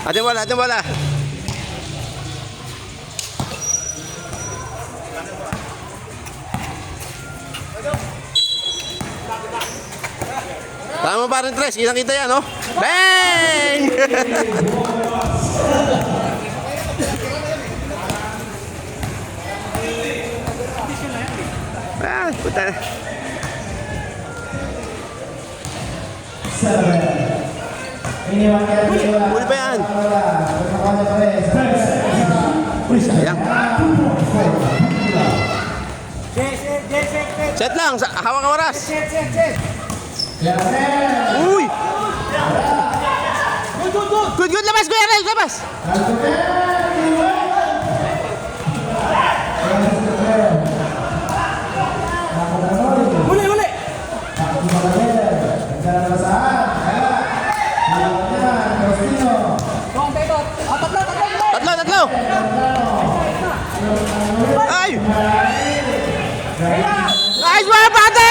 Ating bola, ating bola. Tama pa rin, Tres. Kitang-kita yan, no? Bang! Ah, puta. Huli pa yan. Uy, sayang. Set lang, hawak ang oras. Uy! Good, labas, Kuya Ray, labas! Huli! Tatlo! Ay! Nice one, Pate!